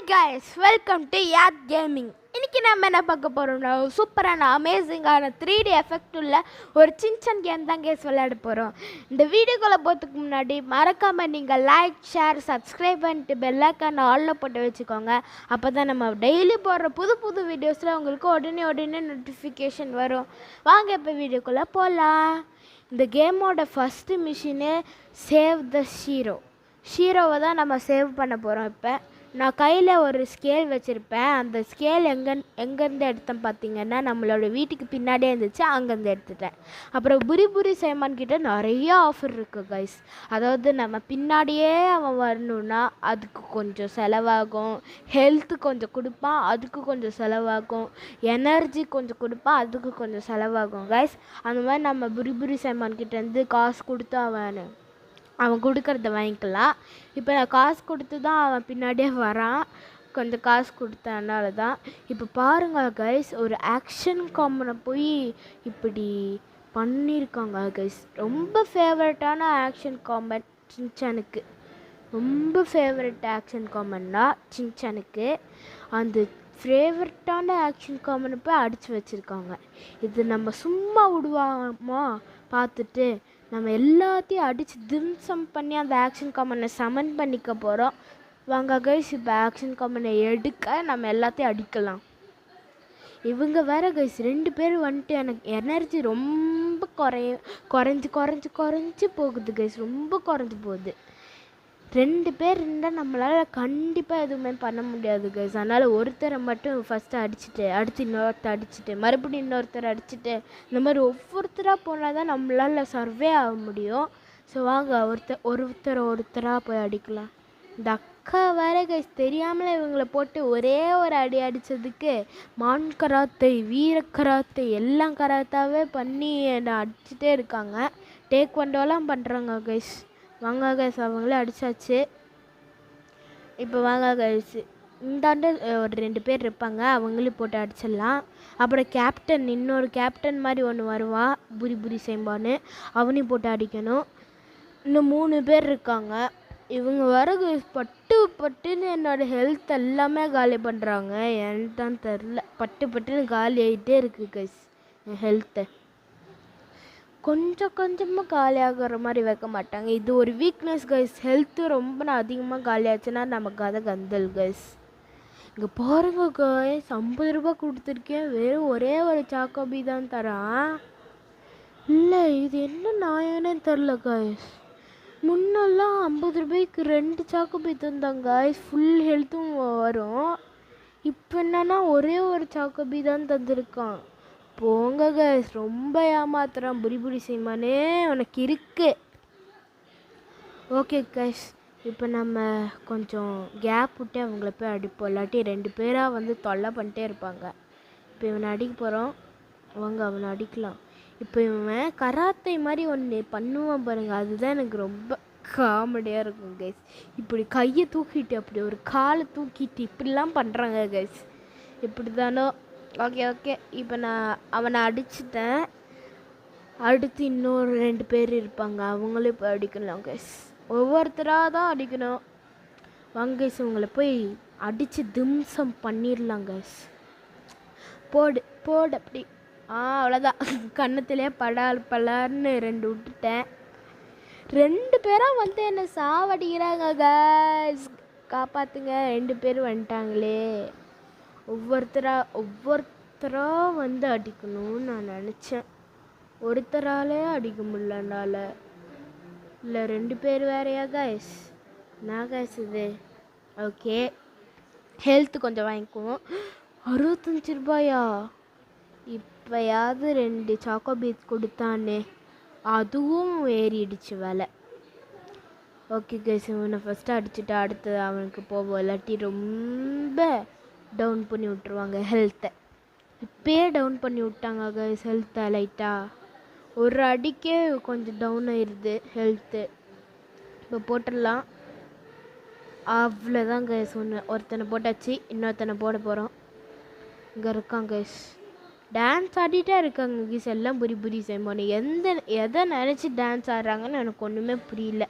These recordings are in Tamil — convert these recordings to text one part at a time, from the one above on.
guys, welcome to Yaad Gaming. இன்னைக்கு நம்ம என்ன பார்க்க போறோம்னா சூப்பரான அமேசிங்கான 3D எஃபெக்ட் உள்ள ஒரு சின்சன் கேம் தான் கேஸ் விளையாட போறோம். இந்த வீடியோக்குள்ள போறதுக்கு முன்னாடி மறக்காம நீங்க லைக், ஷேர், சப்ஸ்கிரைப் பண்ணிட்டு பெல் ஐகானை ஆல்ல போட்டு வச்சுக்கோங்க. அப்பதான் நம்ம டெய்லி போடுற புது வீடியோஸ்ல உங்களுக்கு உடனே நோட்டிஃபிகேஷன் வரும். வாங்க இப்போ வீடியோக்குள்ள போகலாம். இந்த கேமோட ஃபர்ஸ்ட் மிஷினே சேவ் த ஷீரோவை தான் நம்ம சேவ் பண்ண போகிறோம். இப்போ நான் கையில் ஒரு ஸ்கேல் வச்சுருப்பேன். அந்த ஸ்கேல் எங்கேருந்து எடுத்தேன் பார்த்தீங்கன்னா நம்மளோட வீட்டுக்கு பின்னாடியே இருந்துச்சு, அங்கேருந்து எடுத்துட்டேன். அப்புறம் புரி சேமான் கிட்ட நிறைய ஆஃபர் இருக்குது கைஸ். அதாவது நம்ம பின்னாடியே அவன் வரணுன்னா அதுக்கு கொஞ்சம் செலவாகும், ஹெல்த்து கொஞ்சம் கொடுப்பான் அதுக்கு கொஞ்சம் செலவாகும், எனர்ஜி கொஞ்சம் கொடுப்பான் அதுக்கு கொஞ்சம் செலவாகும் கைஸ். அந்த மாதிரி நம்ம புரி சேமான் கிட்டேருந்து காசு கொடுத்து அவன் கொடுக்கறத வாங்கிக்கலாம். இப்போ நான் காசு கொடுத்து தான் அவன் பின்னாடியே வரான், கொஞ்சம் காசு கொடுத்தனால தான். இப்போ பாருங்கள் கைஸ், ஒரு ஆக்ஷன் காமனை போய் இப்படி பண்ணியிருக்காங்க கைஸ். ரொம்ப ஃபேவரட்டான ஆக்ஷன் காமன் சின்சானுக்கு, ரொம்ப ஃபேவரட் ஆக்ஷன் காமன்னா சின்சானுக்கு. அந்த ஃபேவரட்டான ஆக்ஷன் காமனை போய் அடித்து வச்சுருக்காங்க. இது நம்ம சும்மா விடுவாமா பார்த்துட்டு நம்ம எல்லாத்தையும் அடித்து திம்சம் பண்ணி அந்த ஆக்ஷன் காமனை சமன் பண்ணிக்க போகிறோம். வாங்க கைஸ், இப்போ ஆக்ஷன் காமனை எடுக்க நம்ம எல்லாத்தையும் அடிக்கலாம். இவங்க வேற கைஸ் 2 பேர் வந்துட்டு எனக்கு எனர்ஜி ரொம்ப குறைஞ்சி போகுது கைஸ், ரொம்ப குறைஞ்சி போகுது. 2 பேர் இருந்தால் நம்மளால் கண்டிப்பாக எதுவுமே பண்ண முடியாது கைஸ். அதனால் ஒருத்தரை மட்டும் ஃபஸ்ட்டு அடிச்சுட்டு அடுத்து இன்னொருத்தர் அடிச்சுட்டு மறுபடியும் இன்னொருத்தர் அடிச்சுட்டு இந்த மாதிரி ஒவ்வொருத்தராக போனால் தான் நம்மளால் சர்வே ஆக முடியும். ஸோ வாங்க ஒருத்தராக போய் அடிக்கலாம். இந்த அக்கா வேற கைஸ் தெரியாமல் இவங்களை போட்டு ஒரே ஒரு அடி அடித்ததுக்கு மான் கராத்தை, வீர கராத்தை, எல்லாம் கராத்தாவே பண்ணி என்னை அடிச்சுட்டே இருக்காங்க. டேக் ஒண்டோலாம் பண்ணுறாங்க கைஸ். வாங்க கைஸ், அவங்களே அடித்தாச்சு. இப்போ வாங்க கைஸ், இந்தாண்டு ஒரு 2 பேர் இருப்பாங்க, அவங்களையும் போட்டு அடிச்சிடலாம். அப்புறம் இன்னொரு கேப்டன் மாதிரி ஒன்று வருவான், புரி சேம்பான்னு, அவனையும் போட்டு அடிக்கணும். இன்னும் 3 பேர் இருக்காங்க. இவங்க வர பட்டுன்னு என்னோடய ஹெல்த் எல்லாமே காலி பண்ணுறாங்க. ஏன்னு தான் தெரில, பட்டுன்னு காலி ஆகிட்டே இருக்குது கைஸ். என் ஹெல்த்தை கொஞ்சமாக காலியாகிற மாதிரி வைக்க மாட்டாங்க. இது ஒரு வீக்னஸ் கைஸ். ஹெல்த்து ரொம்ப அதிகமாக காலியாச்சுன்னா நமக்கு அதை கந்தல் கைஸ். இங்கே பாருங்க கைஸ், 50 ரூபா கொடுத்துருக்கேன், வெறும் ஒரே ஒரு சாக்கோபி தான் தரான். இல்லை இது என்ன நாயனே தெரில கைஸ். முன்னெல்லாம் 50 ரூபாய்க்கு 2 சாக்கோபி தந்தாங்க கைஸ், ஃபுல் ஹெல்த்தும் வரும். இப்போ என்னன்னா ஒரே ஒரு சாக்கோபி தான் தந்திருக்கான். போங்க கைஸ், ரொம்ப ஏமாத்துறான் புரி சீமானே, உனக்கு இருக்கு. ஓகே கைஸ், இப்போ நம்ம கொஞ்சம் கேப் விட்டு அவங்கள போய் அடிப்போம், இல்லாட்டி 2 பேராக வந்து தொல்லை பண்ணிட்டே இருப்பாங்க. இப்போ இவனை அடிக்க போகிறோம், அவனை அடிக்கலாம். இப்போ இவன் கராத்தை மாதிரி ஒன்று பண்ணுவான் பாருங்கள், அதுதான் எனக்கு ரொம்ப காமெடியாக இருக்கும் கைஸ். இப்படி கையை தூக்கிட்டு அப்படி ஒரு காலை தூக்கிட்டு இப்படிலாம் பண்ணுறாங்க கைஸ். இப்படி தானோ. ஓகே இப்போ நான் அவனை அடிச்சிட்டேன். அடுத்து இன்னொரு 2 பேர் இருப்பாங்க, அவங்களே போய் அடிக்கலாம் கைஸ். ஒவ்வொருத்தராக தான் அடிக்கணும். வாங்க கைஸ், உங்களை போய் அடித்து திம்சம் பண்ணிடலாம் கைஸ். போடு அப்படி. அவ்வளோதான், கன்னத்திலே பலார்னு 2 விட்டுட்டேன். 2 பேராக வந்து என்னை சாவடிக்கிறாங்க கைஸ், காப்பாற்றுங்க. 2 பேர் வந்துட்டாங்களே. ஒவ்வொருத்தராக வந்து அடிக்கணும்னு நான் நினச்சேன், ஒருத்தராலே அடிக்க முடியலனால. இல்லை 2 பேர் வேறையா கைஸ், நான் கைஸ் இது. ஓகே, ஹெல்த்து கொஞ்சம் வாங்கிக்குவோம். 65 ரூபாயா? இப்போயாவது 2 சாக்கோபீட் கொடுத்தானே, அதுவும் ஏறிடுச்சு வேலை. ஓகே கைஸ், இவனை ஃபஸ்ட்டு அடிச்சுட்டு அடுத்து அவனுக்கு போவோம், இல்லாட்டி ரொம்ப டவுன் பண்ணி விட்ருவாங்க ஹெல்த்தை. இப்போயே டவுன் பண்ணி விட்டாங்க கைஸ் ஹெல்த்தை லைட்டாக. ஒரு அடிக்கே கொஞ்சம் டவுன் ஆயிடுது ஹெல்த்து. இப்போ போட்டுடலாம். அவ்வளோதான் கைஸ், ஒருத்தனை போட்டாச்சு, இன்னொருத்தனை போட போகிறோம். இங்கே இருக்காங்க கைஸ், டான்ஸ் ஆடிட்டே இருக்காங்க கைஸ். எல்லாம் புரி சேம்பானு எதை நினச்சி டான்ஸ் ஆடுறாங்கன்னு எனக்கு ஒன்றுமே புரியல.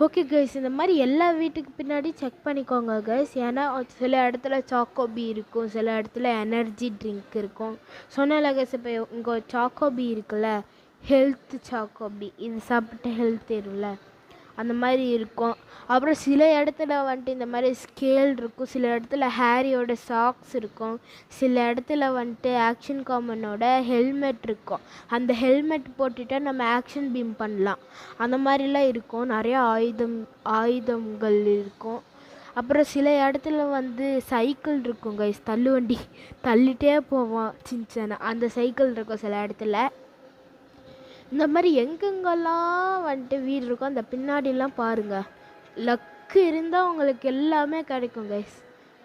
ஓகே கைஸ், இந்த மாதிரி எல்லா வீட்டுக்கு பின்னாடி செக் பண்ணிக்கோங்க கைஸ். ஏன்னா சில இடத்துல சாக்கோபி இருக்கும், சில இடத்துல எனர்ஜி ட்ரிங்க் இருக்கும். சொன்னால கைஸ், இப்போ இங்கே சாக்கோபி இருக்குல்ல, ஹெல்த் சாக்கோபி, இது சாப்பிட்டு ஹெல்த் ஏறும்ல, அந்த மாதிரி இருக்கும். அப்புறம் சில இடத்துல வந்துட்டு இந்த மாதிரி ஸ்கேல் இருக்கும், சில இடத்துல ஹேரியோட சாக்ஸ் இருக்கும், சில இடத்துல வந்துட்டு ஆக்ஷன் காமனோட ஹெல்மெட் இருக்கும். அந்த ஹெல்மெட் போட்டுட்டா நம்ம ஆக்ஷன் பீம் பண்ணலாம். அந்த மாதிரிலாம் இருக்கும். நிறையா ஆயுதங்கள் இருக்கும். அப்புறம் சில இடத்துல வந்து சைக்கிள் இருக்கும் கைஸ், தள்ளுவண்டி தள்ளிட்டே போவோம் சின்ன அந்த சைக்கிள் இருக்கும் சில இடத்துல. இந்த மாதிரி எங்கெங்கெல்லாம் வந்துட்டு வீடு இருக்கும் அந்த பின்னாடிலாம் பாருங்கள். லக்கு இருந்தால் உங்களுக்கு எல்லாமே கிடைக்கும் கைஸ்.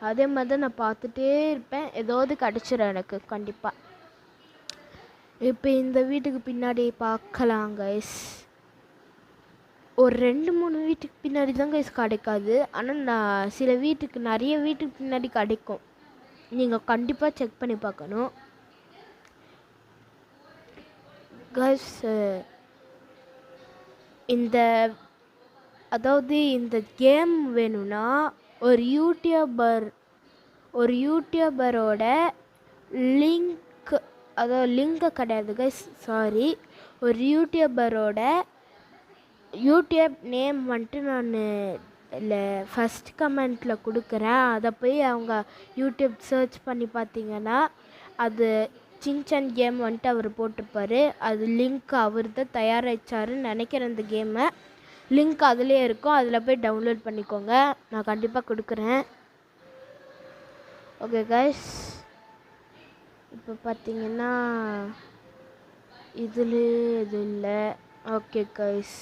அதே மாதிரி தான் நான் பார்த்துட்டே இருப்பேன், ஏதாவது கிடச்சிடும் எனக்கு கண்டிப்பாக. இப்போ இந்த வீட்டுக்கு பின்னாடி பார்க்கலாம் கைஸ். ஒரு 2-3 வீட்டுக்கு பின்னாடி தான் கைஸ் கிடைக்காது, ஆனால் நான் சில வீட்டுக்கு நிறைய வீட்டுக்கு பின்னாடி கிடைக்கும். நீங்கள் கண்டிப்பாக செக் பண்ணி பார்க்கணும் கைஸ். அதாவது இந்த கேம் வேணும்னா ஒரு யூடியூபரோட லிங்க், அதாவது லிங்க் கிடையாது கைஸ், சாரி, ஒரு யூடியூபரோட யூடியூப் நேம் வந்துட்டு நான் இல்லை ஃபஸ்ட் கமெண்ட்டில் கொடுக்குறேன். அதை போய் அவங்க யூடியூப் சர்ச் பண்ணி பார்த்தீங்கன்னா அது சின்சான் கேம் வந்துட்டு அவர் போட்டிருப்பார். அது லிங்க் அவர் தான் தயாரிச்சாருன்னு நினைக்கிறேன். அந்த கேமை லிங்க் அதுலேயே இருக்கும், அதில் போய் டவுன்லோட் பண்ணிக்கோங்க. நான் கண்டிப்பாக கொடுக்குறேன். ஓகே கைஸ், இப்போ பார்த்தீங்கன்னா இதில் இது இல்லை. ஓகே கைஸ்,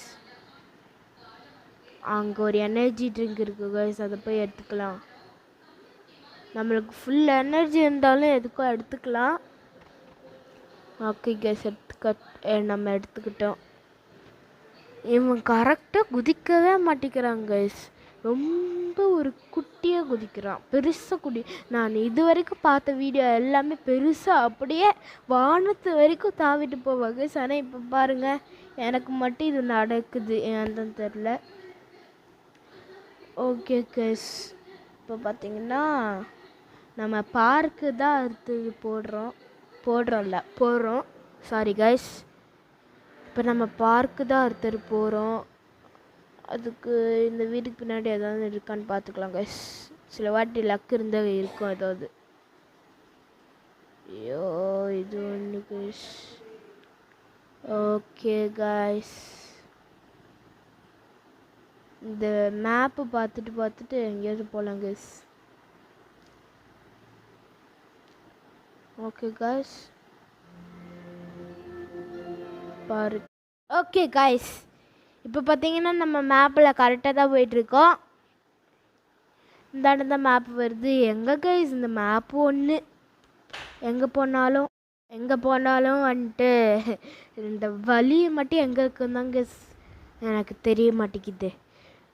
அங்கே ஒரு எனர்ஜி ட்ரிங்க் இருக்குது கைஸ், அதை போய் எடுத்துக்கலாம். நம்மளுக்கு ஃபுல் எனர்ஜி இருந்தாலும் எதுக்கும் எடுத்துக்கலாம். ஓகே கைஸ், நம்ம எடுத்துக்கிட்டோம். இவன் கரெக்டாக குதிக்கவே மாட்டேங்கிறான் கைஸ், ரொம்ப ஒரு குட்டியாக குதிக்கிறான், பெருசாக நான் இது வரைக்கும் பார்த்த வீடியோ எல்லாமே பெருசாக அப்படியே வானத்து வரைக்கும் தாவிட்டு போவாங்க கைஸ். ஆனால் இப்போ பாருங்கள், எனக்கு மட்டும் இது நடக்குது ஏன்னு தெரில. ஓகே கைஸ், இப்போ பார்த்தீங்கன்னா நம்ம பார்க்கு தான் அடுத்தது போடுறோம். சாரி கைஸ், இப்போ நம்ம பார்க்கு தான் அடுத்தது போகிறோம். அதுக்கு இந்த வீட்டுக்கு பின்னாடி ஏதாவது இருக்கான்னு பார்த்துக்கலாம் கைஸ். சில வாட்டி லக் இருந்தால் இருக்கும் ஏதாவது. ஐயோ இது ஒன்று கைஸ். ஓகே கைஸ், இந்த மேப்பு பார்த்துட்டு எங்கேயாவது போகலாம் கைஸ். ஓகே கைஸ், பாரு. ஓகே கைஸ், இப்போ பார்த்தீங்கன்னா நம்ம மேப்பில் கரெக்டாக தான் போயிட்டுருக்கோம். இந்த இடம் தான் மேப் வருது. எங்கே கைஸ் இந்த மேப்பு ஒன்று, எங்கே போனாலும் வந்துட்டு இந்த வழி மட்டும் எங்கே இருக்குன்னு கைஸ் எனக்கு தெரிய மாட்டேங்குது.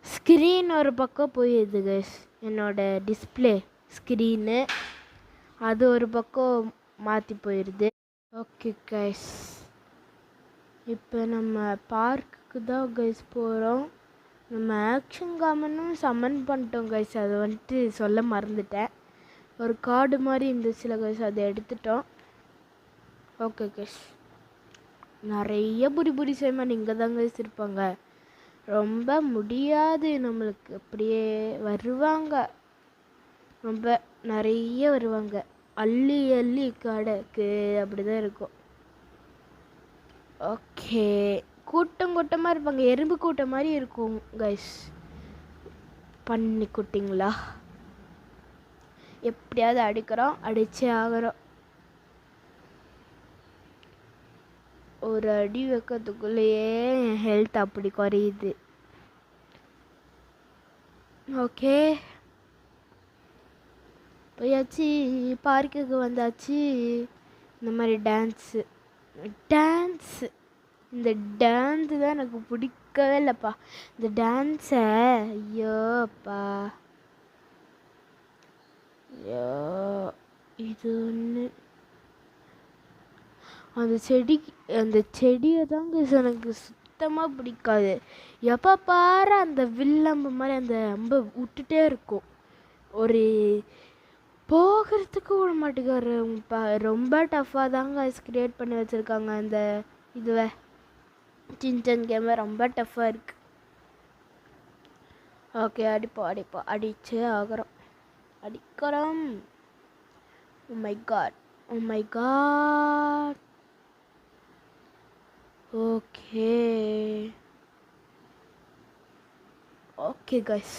ஸ்க்ரீன் ஒரு பக்கம் போயிடுது கைஸ், என்னோடய டிஸ்பிளே ஸ்க்ரீனு அது ஒரு பக்கம் மாற்றி போயிடுது. ஓகே கைஸ், இப்போ நம்ம பார்க்குக்கு தான் கைஸ் போகிறோம். நம்ம ஆக்ஷன் காமனும் சம்மன் பண்ணிட்டோம் கைஸ், அதை வந்துட்டு சொல்ல மறந்துட்டேன். ஒரு கார்டு மாதிரி இருந்துச்சுல கைஸ், அதை எடுத்துட்டோம். ஓகே கைஸ், நிறைய புரி செய்யமா இங்கே தான் கைஸ் இருப்பாங்க. ரொம்ப முடியாது நம்மளுக்கு, அப்படியே வருவாங்க, ரொம்ப நிறைய வருவாங்க, அள்ளி கடக்கு அப்படிதான் இருக்கும். ஓகே, கூட்டமாக இருப்பாங்க, எறும்பு கூட்டம் மாதிரி இருக்கும் கைஸ். பண்ணி குட்டிங்களா, எப்படியாவது அடிச்சே ஆகிறோம். ஒரு அடி வைக்கிறதுக்குள்ளேயே என் ஹெல்த் அப்படி குறையுது. ஓகே, போயாச்சு, பார்க்குக்கு வந்தாச்சு. இந்த மாதிரி டான்ஸு, இந்த டான்ஸு தான் எனக்கு பிடிக்கவே இல்லைப்பா, இந்த டான்ஸை. ஐயோப்பா, ஐயோ இது ஒன்று. அந்த செடியை தாங்க எனக்கு சுத்தமாக பிடிக்காது. எப்போ பாரு அந்த வில்லம்பு மாதிரி அந்த அம்பை விட்டுட்டே இருக்கும். ஒரு போகிறதுக்கு விட மாட்டேங்காரு. ரொம்ப டஃப்பாக தாங்க கிரியேட் பண்ணி வச்சுருக்காங்க அந்த இதுவை. சின்சன் கேமை ரொம்ப டஃப்பாக இருக்குது. ஓகே, அடிப்போம் அடிச்சே ஆகிறோம். அடிக்கிறோம். Oh my God. Okay guys,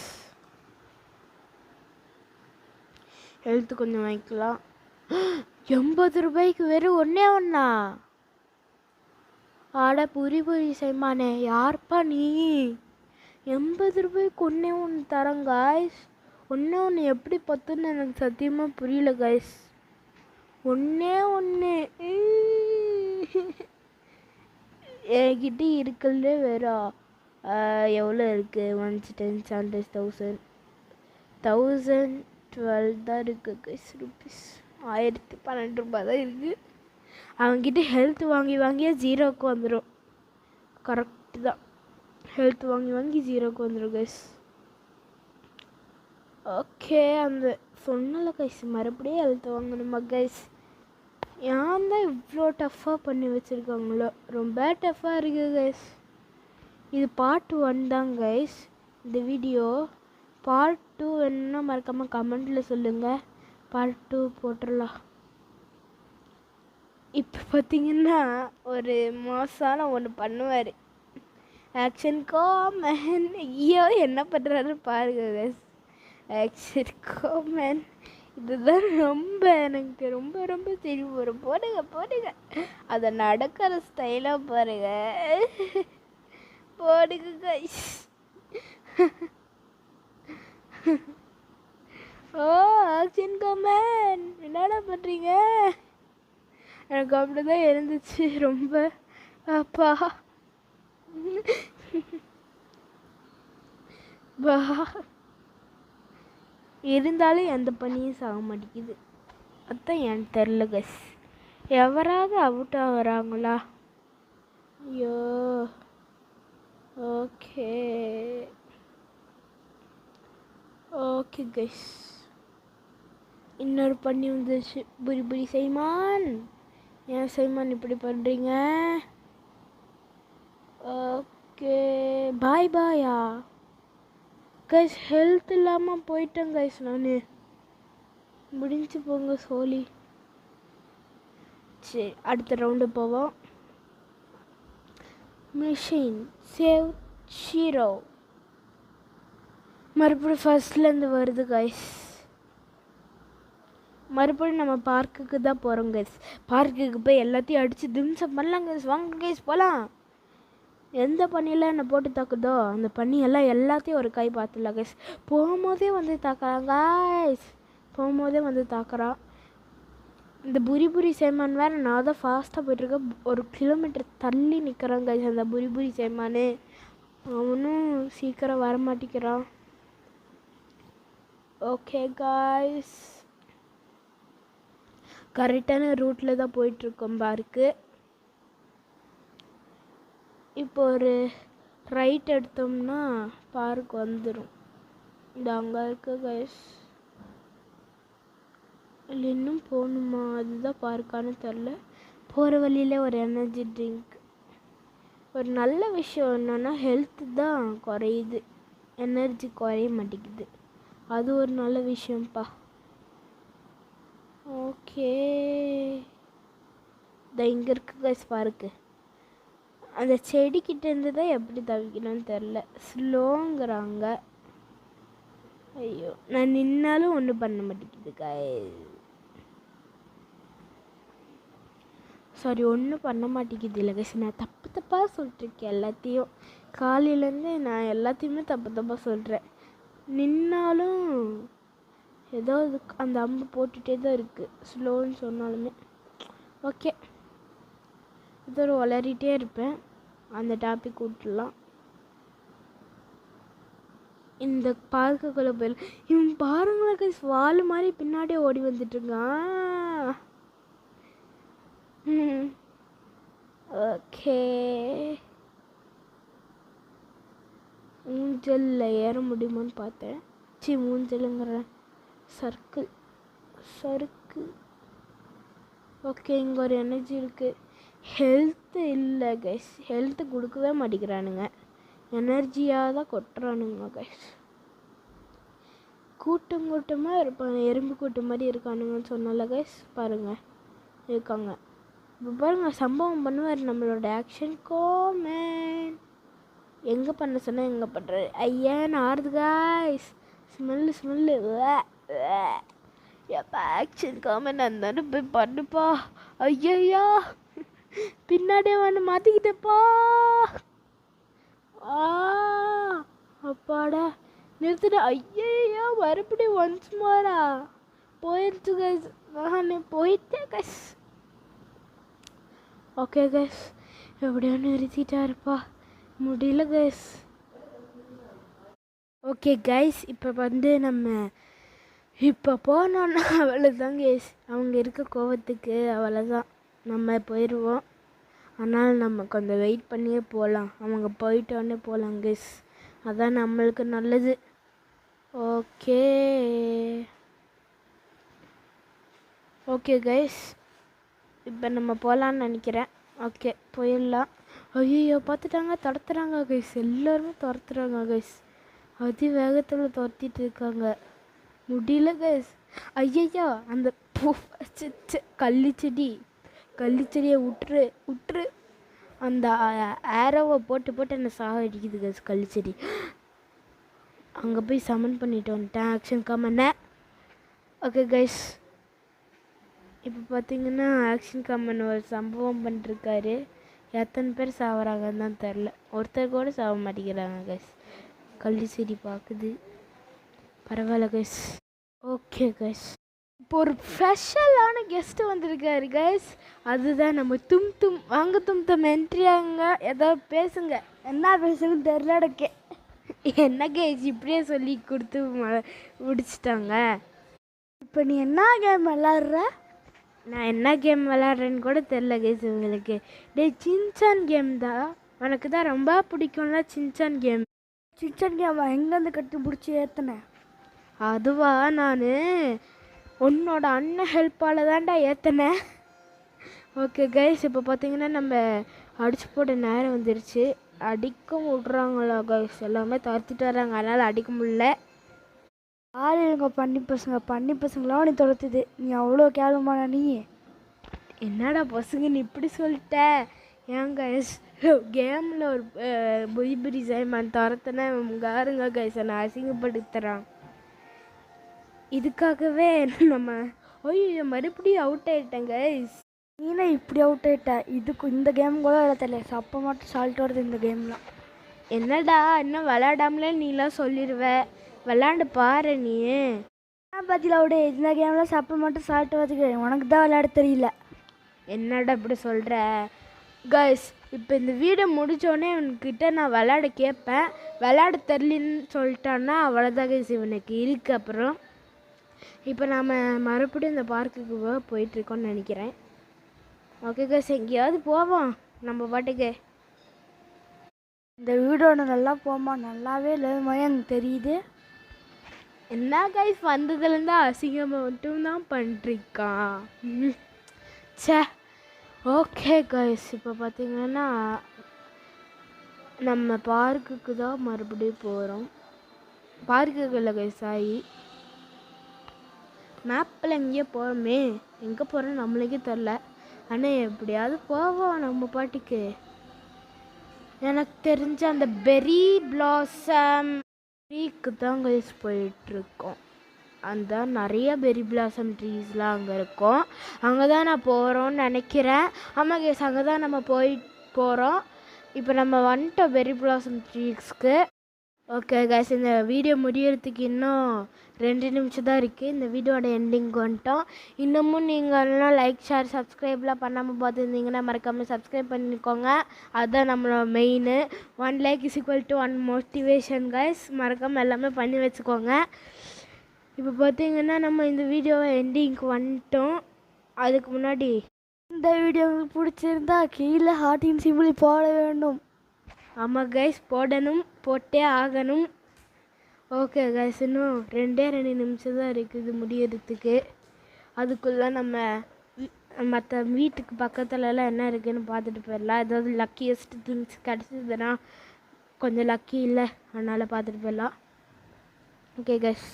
health கொஞ்சம் வாங்கிக்கலாம். 80 ரூபாய்க்கு வெறும் ஒன்றா? ஆட புரி செய்மானே, யார்ப்பா நீ? 80 ரூபாய்க்கு ஒன்று தரேன் காய்ஸ். ஒன்று எப்படி பத்துன்னு எனக்கு சத்தியமாக புரியல காய்ஸ். ஒன்று என்கிட்ட இருக்கிறதே வேறா எவ்வளோ இருக்குது? 110,000 1012 தான் இருக்குது கைஸ். ருபீஸ் 1012 ரூபாய் தான் இருக்குது. அவங்ககிட்ட ஹெல்த் வாங்கியே ஜீரோவுக்கு வந்துடும். கரெக்டு தான், ஹெல்த் வாங்கி ஜீரோவுக்கு வந்துடும் கைஸ். ஓகே, அந்த சொன்னல கைஸ், மறுபடியும் ஹெல்த் வாங்கணுமா கைஸ்? ஏன் தான் இவ்வளோ டஃப்பாக பண்ணி வச்சுருக்காங்களோ, ரொம்ப டஃப்பாக இருக்குது கைஸ். இது பார்ட் 1 தான் கைஸ். இந்த வீடியோ பார்ட் 2 வேணும்னா மறக்காமல் கமெண்ட்டில் சொல்லுங்கள். பார்ட் 2 போட்டுடலாம். இப்போ பார்த்தீங்கன்னா ஒரு மாசான ஒன்று பண்ணுவார். Action common. ஐயோ என்ன பண்ணுறாரு பாருங்க கைஸ். ஆக்ஷன் காமன் இதுதான் ரொம்ப எனக்கு ரொம்ப தெரியும். போடுங்க அதை நடக்கிற ஸ்டைலாக பாருங்க. போடுங்க கைஸ். ஓ ஆக்ஷன் காமன், என்னடா பண்ணுறீங்க? எனக்கு அப்படிதான் இருந்துச்சு ரொம்ப. அப்பா பா இருந்தாலும் எந்த பண்ணியும் சாக மாட்டேங்குது. அதுதான் எனக்கு தெரில கஸ். எவராவது அவுட் ஆகுறாங்களா? ஐயோ. ஓகே கஸ், இன்னொரு பண்ணி வந்துச்சு. புரி சைமான், ஏன் சைமான் இப்படி பண்ணுறீங்க? ஓகே, பாயா கைஸ். ஹெல்த் இல்லாமல் போயிட்டேன் கைஸ். நான் முடிஞ்சு போங்க சோலி. சரி, அடுத்த ரவுண்டு போவோம். மிஷின் சேவ் ஷீரோ மறுபடியும் ஃபர்ஸ்ட்லேருந்து வருது கைஸ். மறுபடியும் நம்ம பார்க்குக்கு தான் போகிறோம் கைஸ். பார்க்குக்கு போய் எல்லாத்தையும் அடித்து திம்சம் பண்ணலாம் கைஸ். வாங்க கைஸ் போகலாம். எந்த பண்ணியெல்லாம் என்னை போட்டு தாக்குதோ அந்த பண்ணியெல்லாம் எல்லாத்தையும் ஒரு கை பார்த்துடலாம் கைஸ். போகும்போதே வந்து தாக்குறான் கைஸ். தாக்குறான். இந்த புரி சேமான் வேறு. நான் தான் ஃபாஸ்ட்டாக போய்ட்டுருக்கேன். 1 கிலோமீட்டர் தள்ளி நிற்கிறான் கைஸ் அந்த புரி சேமானு. அவனும் சீக்கிரம் வரமாட்டேங்கிறான். ஓகே காய்ஸ், கரெக்டான ரூட்டில் தான் போயிட்டுருக்கோம் பார்க்கு. இப்போ ஒரு ரைட் எடுத்தோம்னா பார்க் வந்துடும். இந்த அங்கே இருக்கு கைஸ். இல்லை இன்னும் போகணுமா? அதுதான் பார்க்கான்னு தெரில. போகிற வழியில் ஒரு எனர்ஜி ட்ரிங்க். ஒரு நல்ல விஷயம் என்னென்னா ஹெல்த்து தான் குறையுது, எனர்ஜி குறைய மாட்டேங்குது. அது ஒரு நல்ல விஷயம்ப்பா. ஓகே, இங்கே இருக்கு கைஸ் பார்க்கு. அந்த செடிக்கிட்ட இருந்து தான் எப்படி தவிக்கணும்னு தெரில. ஸ்லோங்கிறாங்க. ஐயோ, நான் நின்னாலும் ஒன்றும் பண்ண மாட்டேங்குது கைஸ். சாரி, ஒன்றும் பண்ண மாட்டேங்குது இல்லை கைஸ். நான் தப்பாக சொல்லிட்டுருக்கேன் எல்லாத்தையும். காலையிலேருந்து நான் எல்லாத்தையுமே தப்பாக சொல்கிறேன். நின்னாலும் ஏதோ அந்த அம்பு போட்டுகிட்டே தான் இருக்குது. ஸ்லோன்னு சொன்னாலுமே. ஓகே, இது ஒரு வளரிட்டே இருப்பேன். அந்த டாபிக் விட்டுலாம். இந்த பார்க்குக்குள்ளே போயிடலாம். இவன் பாருங்களேன் கைஸ், வால் மாதிரி பின்னாடியே ஓடி வந்துட்டுருக்கான். ஓகே, ஊஞ்சலில் ஏற முடியுமான்னு பார்த்தேன். ஊஞ்சலுங்கிற சறுக்கு. ஓகே, இங்கே ஒரு எனர்ஜி இருக்குது. ஹெல்த்து இல்லை கைஸ், ஹெல்த்து கொடுக்கவே மாட்டேங்கிறானுங்க, எனர்ஜியாக தான் கொட்டுறானுங்க கைஸ். கூட்டமாக இருப்பாங்க, எறும்பு கூட்டம் மாதிரி இருக்கானுங்கன்னு சொன்னால கைஸ். பாருங்கள் இருக்காங்க. இப்போ பாருங்கள் சம்பவம் பண்ணுவார் நம்மளோட ஆக்ஷன் காமெண்ட். எங்கே பண்ண சொன்னால் எங்கே பண்ணுறாரு. ஐயா நார்து கைஸ், ஸ்மெல்லு எப்போ ஆக்ஷன் காமெண்ட் அந்த போய் பண்ணுப்பா. ஐயா பின்னாடியே வந்து மாற்றிக்கிட்டேப்பா. அப்பாடா நிறுத்துட. ஐயா மறுபடியும் ஒன்ஸ் மோரா போயிடுச்சு கைஸ். நானே போயிட்டேன் கைஸ். ஓகே கைஸ், எப்படியோ நிறுத்திட்டாருப்பா, முடியல கைஸ். ஓகே கைஸ், இப்போ நம்ம இப்போ போனோன்னா அவ்வளோதான் கைஸ். அவங்க இருக்க கோவத்துக்கு அவ்வளோதான், நம்ம போயிடுவோம். ஆனால் நம்ம கொஞ்சம் வெயிட் பண்ணியே போகலாம், அவங்க போயிட்டோன்னே போகலாம் கைஸ், அதான் நம்மளுக்கு நல்லது. ஓகே கைஸ், இப்போ நம்ம போகலான்னு நினைக்கிறேன். ஓகே போயிடலாம். ஐயோ பார்த்துட்டாங்க, துரத்துறாங்க கைஸ், எல்லாருமே துரத்துறாங்க கைஸ், அதி வேகத்தில் துரத்திட்டு இருக்காங்க. முடியல கைஸ். ஐயா அந்த கள்ளிச்செடியை விட்டுரு. அந்த ஏரோவை போட்டு என்னை சாக அடிக்குது கைஸ் கள்ளிச்செடி. அங்கே போய் சமன் பண்ணிட்டு வந்துட்டேன் ஆக்ஷன் காமெண்ட. ஓகே கைஸ், இப்போ பார்த்தீங்கன்னா ஆக்ஷன் காமெண்ட் ஒரு சம்பவம் பண்ணிருக்காரு. எத்தனை பேர் சாவறாங்கன்னு தான் தெரில, ஒருத்தர் கூட சாக மாட்டேங்கிறாங்க கைஸ். கள்ளி செடி பார்க்குது, பரவாயில்ல கைஸ். ஓகே கைஸ், இப்போ ஒரு ஸ்பெஷலான கெஸ்ட்டு வந்திருக்காரு கைஸ், அதுதான் நம்ம தும். வாங்க தும் என்ட்ரியாங்க, ஏதாவது பேசுங்க. என்ன பேசுங்கன்னு தெரில எனக்கு. என்ன கைஸ் இப்படியே சொல்லி கொடுத்து முடிச்சிட்டாங்க. இப்போ நீ என்ன கேம் விளாட்ற? நான் என்ன கேம் விளாட்றேன்னு கூட தெரில கைஸ் உங்களுக்கு. சின்சான் கேம் தான், உனக்கு தான் ரொம்ப பிடிக்கும்ல சின்சான் கேம். சின்சான் கேம் எங்கேருந்து கண்டுபிடிச்சி ஏற்றினேன்? அதுவா, நான் உன்னோட அண்ணன் ஹெல்ப்பால் தான்டா ஏற்றினேன். ஓகே கைஸ், இப்போ பார்த்தீங்கன்னா நம்ம அடிச்சு போட நேரம் வந்துருச்சு. அடிக்க விட்றாங்களா கைஸ், எல்லாமே துரத்திட்டு வர்றாங்க, அதனால் அடிக்க முடியல. யார் இவங்க பண்ணி பசங்களாம் நீ துரத்துது, நீ அவ்வளோ கேவலமான நீ? என்னடா பசங்க நீ இப்படி சொல்லிட்ட? ஏன் கைஸ் கேமில் ஒரு புரி சைமான் துரத்துனா காருங்க கைஸ் என்னை அசிங்கப்படுத்துகிறான். இதுக்காகவே நம்ம மறுபடியும் அவுட் ஆகிட்டேன் கைஸ். நீனா இப்படி அவுட் ஆகிட்ட? இந்த கேம் கூட விளையாடல, அப்போ மட்டும் சால்ட் வருது இந்த கேம்லாம். என்னடா இன்னும் விளையாடாமலே நீலாம் சொல்லிடுவ, விளாண்டு பாரு நீ. பார்த்தில விட இந்த கேமில் சப்பை மட்டும் சால்ட்டு வருது, உனக்கு தான் விளையாட தெரியல. என்னடா இப்படி சொல்கிற கைஸ்? இப்போ இந்த வீடியோ முடித்தோடனே இவன்கிட்ட நான் விளையாட கேட்பேன், விளையாட தெரியலன்னு சொல்லிட்டான்னா அவ்வளோதான் கைஸ் இவனுக்கு இருக்கு. அப்புறம் இப்போ நாம் மறுபடியும் இந்த பார்க்குக்கு போயிட்டுருக்கோன்னு நினைக்கிறேன். ஓகே கைஸ், எங்கேயாவது போவோம் நம்ம பாட்டுக்கு. இந்த வீடியோ நல்லா போமா, நல்லாவே இல்லை மாதிரி எனக்கு தெரியுது. என்ன கைஸ் வந்ததுலேருந்து அசிங்கமாக மட்டும்தான் பண்ணிருக்கான். சே ஓகே கைஸ், இப்போ பார்த்தீங்கன்னா நம்ம பார்க்குக்கு தான் மறுபடியும் போகிறோம். பார்க்குக்கு இல்லை கைஸ், ஆகி மேப்பில் எங்கேயோ போகிறோமே, எங்கே போகிறோம் நம்மளுக்கே தெரில. ஆனால் எப்படியாவது போவோம் நம்ம பாட்டுக்கு. எனக்கு தெரிஞ்ச அந்த பெரி பிளாசம் ட்ரீக்கு தான் கைஸ் போயிட்டுருக்கோம். அந்த நிறைய பெரி பிளாசம் ட்ரீஸ்லாம் அங்கே இருக்கும், அங்கே தான் நான் போகிறோன்னு நினைக்கிறேன். ஆமாம் கைஸ், அங்கே தான் நம்ம போகிறோம். இப்போ நம்ம வந்துட்டோம் பெரி பிளாசம் ட்ரீஸ்க்கு. ஓகே கைஸ், இந்த வீடியோ முடியறதுக்கு இன்னும் 2 நிமிஷம் தான் இருக்குது. இந்த வீடியோட எண்டிங்க்கு வந்துட்டோம். இன்னமும் நீங்கள்லாம் லைக் ஷேர் சப்ஸ்கிரைப்லாம் பண்ணாமல் பார்த்துருந்தீங்கன்னா மறக்காமல் சப்ஸ்கிரைப் பண்ணிக்கோங்க, அதுதான் நம்மளோட main. 1 like is equal to 1 motivation guys, மறக்காமல் எல்லாமே பண்ணி வச்சுக்கோங்க. இப்போ பார்த்தீங்கன்னா நம்ம இந்த வீடியோவை எண்டிங்க்கு வந்துட்டோம். அதுக்கு முன்னாடி இந்த வீடியோ உங்களுக்கு பிடிச்சிருந்தா கீழே ஹார்ட்டின் சிம்பிள் போட வேண்டும். ஆமாம் கைஸ், போடணும், போட்டே ஆகணும். ஓகே கைஸ், இன்னும் 2 நிமிஷம் தான் இருக்குது முடியறதுக்கு. அதுக்குள்ளே நம்ம மற்ற வீட்டுக்கு பக்கத்துலலாம் என்ன இருக்குதுன்னு பார்த்துட்டு போயிடலாம். ஏதாவது லக்கியஸ்ட் திங்ஸ் கிடச்சிதுன்னா, கொஞ்சம் லக்கி இல்லை, அதனால் பார்த்துட்டு போயிடலாம். ஓகே கைஸ்,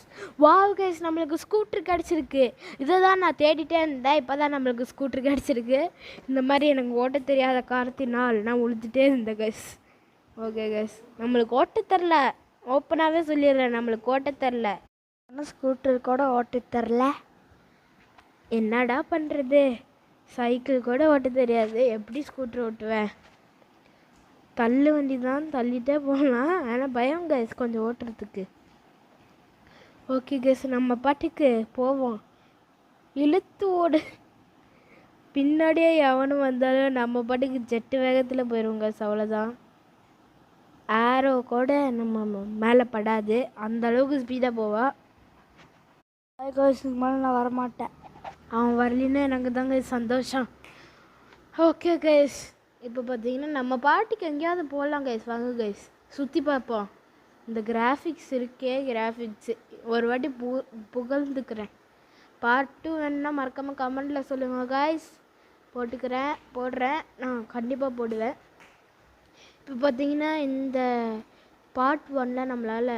வாவ் கைஸ், நம்மளுக்கு ஸ்கூட்ரு கிடச்சிருக்கு. இதை தான் நான் தேடிட்டே இருந்தேன். இப்போ தான் நம்மளுக்கு ஸ்கூட்ரு கிடச்சிருக்கு. இந்த மாதிரி எனக்கு ஓட்ட தெரியாத காரணத்தினால் நான் உழுதுகிட்டே இருந்தேன் கைஸ். ஓகே கைஸ், நம்மளுக்கு ஓட்ட தரல, ஓப்பனாகவே சொல்லிடுறேன், நம்மளுக்கு ஓட்ட தரல. ஆனால் ஸ்கூட்டர் கூட ஓட்ட தரல, என்னடா பண்ணுறது? சைக்கிள் கூட ஓட்ட தெரியாது, எப்படி ஸ்கூட்டர் ஓட்டுவேன்? தள்ளு வண்டி தான், தள்ளிட்டே போகலாம், ஆனால் பயம் கைஸ் கொஞ்சம் ஓட்டுறதுக்கு. ஓகே கைஸ், நம்ம பாட்டுக்கு போவோம், இழுத்து ஓடு. பின்னாடியே எவனும் வந்தாலும் நம்ம பாட்டுக்கு ஜெட்டு வேகத்தில் போயிடுவோம் கைஸ், அவ்வளோதான். ஆரோ கூட நம்ம மேலே படாது, அந்த அளவுக்கு ஸ்பீடாக போவா. கைஸுக்கு மேலே நான் வரமாட்டேன், அவன் வரலின்னா எனக்கு தாங்க சந்தோஷம். ஓகே கைஸ், இப்போ பார்த்தீங்கன்னா நம்ம பாட்டுக்கு எங்கேயாவது போகலாம் கைஸ். வாங்க கைஸ், சுற்றி பார்ப்போம். இந்த கிராஃபிக்ஸ் இருக்கே, கிராஃபிக்ஸு ஒரு வாட்டி புகழ்ந்துக்கிறேன். பார்ட் 2 வேணுன்னா மறக்காமல் கமெண்டில் சொல்லுங்கள் கைஸ். போடுறேன், நான் கண்டிப்பாக போடுவேன். இப்போ பார்த்தீங்கன்னா இந்த பார்ட் 1 நம்மளால்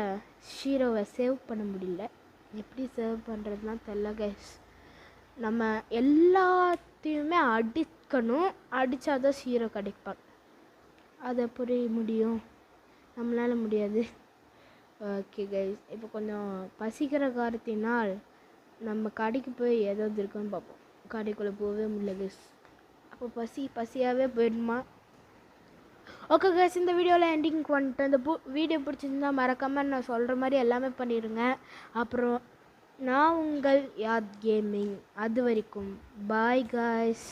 ஷீரோவை சேவ் பண்ண முடியல. எப்படி சேவ் பண்ணுறதுனா தெரில கைஸ். நம்ம எல்லாத்தையுமே அடிக்கணும், அடித்தா தான் ஷீரோ கிடைப்பாங்க. அதை புரிய முடியும், நம்மளால் முடியாது. ஓகே கைஸ், இப்போ கொஞ்சம் பசிக்கிற காரணத்தினால் நம்ம கடைக்கு போய் ஏதாவது இருக்குன்னு பார்ப்போம். கடைக்குள்ளே போகவே முடியல கைஸ், அப்போ பசியாகவே போயிடுமா. ஓகே கைஸ், இந்த வீடியோவில் எண்டிங்க்கு வந்துட்டு இந்த வீடியோ பிடிச்சிருந்தா மறக்காமல் நான் சொல்கிற மாதிரி எல்லாமே பண்ணிடுங்க. அப்புறம் நான் உங்கள் யாத் கேமிங். அது வரைக்கும் பாய் கைஸ்.